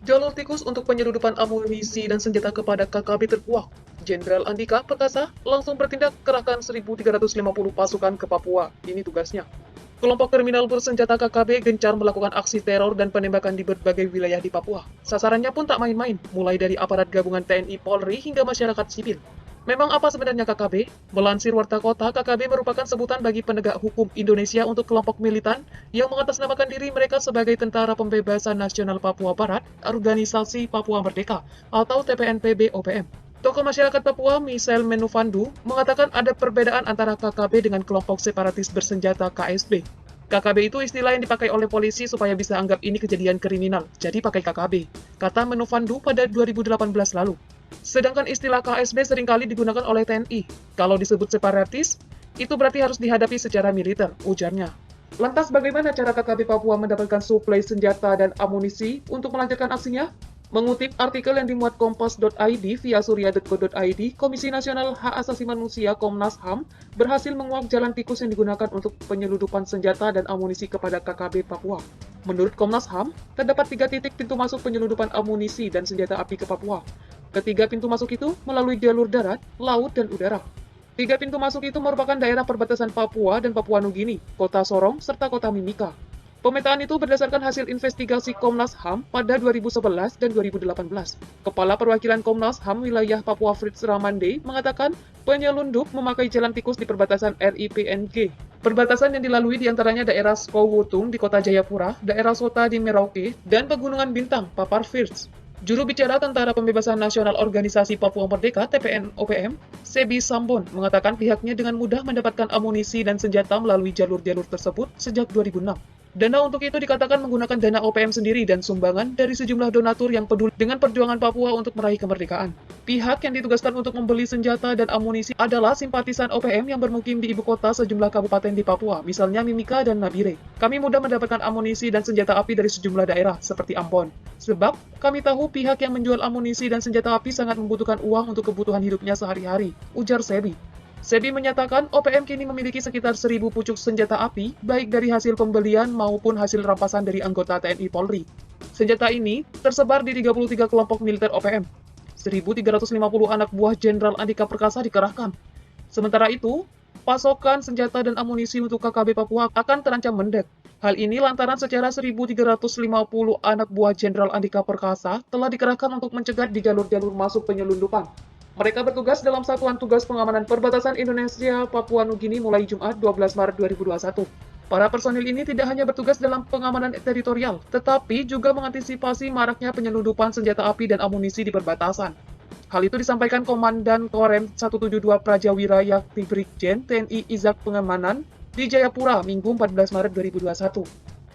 Jalur tikus untuk penyeludupan amunisi dan senjata kepada KKB terkuak. Jenderal Andika Perkasa langsung bertindak kerahkan 1.350 pasukan ke Papua. Ini tugasnya. Kelompok kriminal bersenjata KKB gencar melakukan aksi teror dan penembakan di berbagai wilayah di Papua. Sasarannya pun tak main-main, mulai dari aparat gabungan TNI Polri hingga masyarakat sipil. Memang apa sebenarnya KKB? Melansir Warta Kota, KKB merupakan sebutan bagi penegak hukum Indonesia untuk kelompok militan yang mengatasnamakan diri mereka sebagai Tentara Pembebasan Nasional Papua Barat, Organisasi Papua Merdeka, atau TPNPB-OPM. Tokoh masyarakat Papua, Michel Menufandu, mengatakan ada perbedaan antara KKB dengan kelompok separatis bersenjata KSB. KKB itu istilah yang dipakai oleh polisi supaya bisa anggap ini kejadian kriminal, jadi pakai KKB, kata Menufandu pada 2018 lalu. Sedangkan istilah KSB seringkali digunakan oleh TNI. Kalau disebut separatis, itu berarti harus dihadapi secara militer, ujarnya. Lantas bagaimana cara KKB Papua mendapatkan suplai senjata dan amunisi untuk melancarkan aksinya? Mengutip artikel yang dimuat kompas.id via surya.co.id, Komisi Nasional Hak Asasi Manusia Komnas HAM berhasil menguak jalan tikus yang digunakan untuk penyeludupan senjata dan amunisi kepada KKB Papua. Menurut Komnas HAM, terdapat 3 titik pintu masuk penyeludupan amunisi dan senjata api ke Papua. Ketiga pintu masuk itu melalui jalur darat, laut, dan udara. 3 pintu masuk itu merupakan daerah perbatasan Papua dan Papua Nugini, Kota Sorong, serta Kota Mimika. Pemetaan itu berdasarkan hasil investigasi Komnas HAM pada 2011 dan 2018. Kepala Perwakilan Komnas HAM wilayah Papua Fritz Ramande mengatakan penyelundup memakai jalan tikus di perbatasan RIPNG. Perbatasan yang dilalui diantaranya daerah Skowutung di Kota Jayapura, daerah Sota di Merauke, dan Pegunungan Bintang, Papar Firts. Juru bicara Tentara Pembebasan Nasional Organisasi Papua Merdeka (TPN-OPM), Sebi Sambon, mengatakan pihaknya dengan mudah mendapatkan amunisi dan senjata melalui jalur-jalur tersebut sejak 2006. Dana untuk itu dikatakan menggunakan dana OPM sendiri dan sumbangan dari sejumlah donatur yang peduli dengan perjuangan Papua untuk meraih kemerdekaan. Pihak yang ditugaskan untuk membeli senjata dan amunisi adalah simpatisan OPM yang bermukim di ibu kota sejumlah kabupaten di Papua, misalnya Mimika dan Nabire. Kami mudah mendapatkan amunisi dan senjata api dari sejumlah daerah, seperti Ambon. Sebab, kami tahu pihak yang menjual amunisi dan senjata api sangat membutuhkan uang untuk kebutuhan hidupnya sehari-hari, ujar Sebi. Sebi menyatakan OPM kini memiliki sekitar 1.000 pucuk senjata api, baik dari hasil pembelian maupun hasil rampasan dari anggota TNI Polri. Senjata ini tersebar di 33 kelompok militer OPM. 1.350 anak buah Jenderal Andika Perkasa dikerahkan. Sementara itu, pasokan senjata dan amunisi untuk KKB Papua akan terancam mendek. Hal ini lantaran secara 1.350 anak buah Jenderal Andika Perkasa telah dikerahkan untuk mencegat di jalur-jalur masuk penyelundupan. Mereka bertugas dalam Satuan Tugas Pengamanan Perbatasan Indonesia Papua Nugini mulai Jumat 12 Maret 2021. Para personil ini tidak hanya bertugas dalam pengamanan teritorial, tetapi juga mengantisipasi maraknya penyelundupan senjata api dan amunisi di perbatasan. Hal itu disampaikan Komandan Korem 172 Prajawira Yakti Brigjen TNI Izak Pengamanan di Jayapura, Minggu 14 Maret 2021.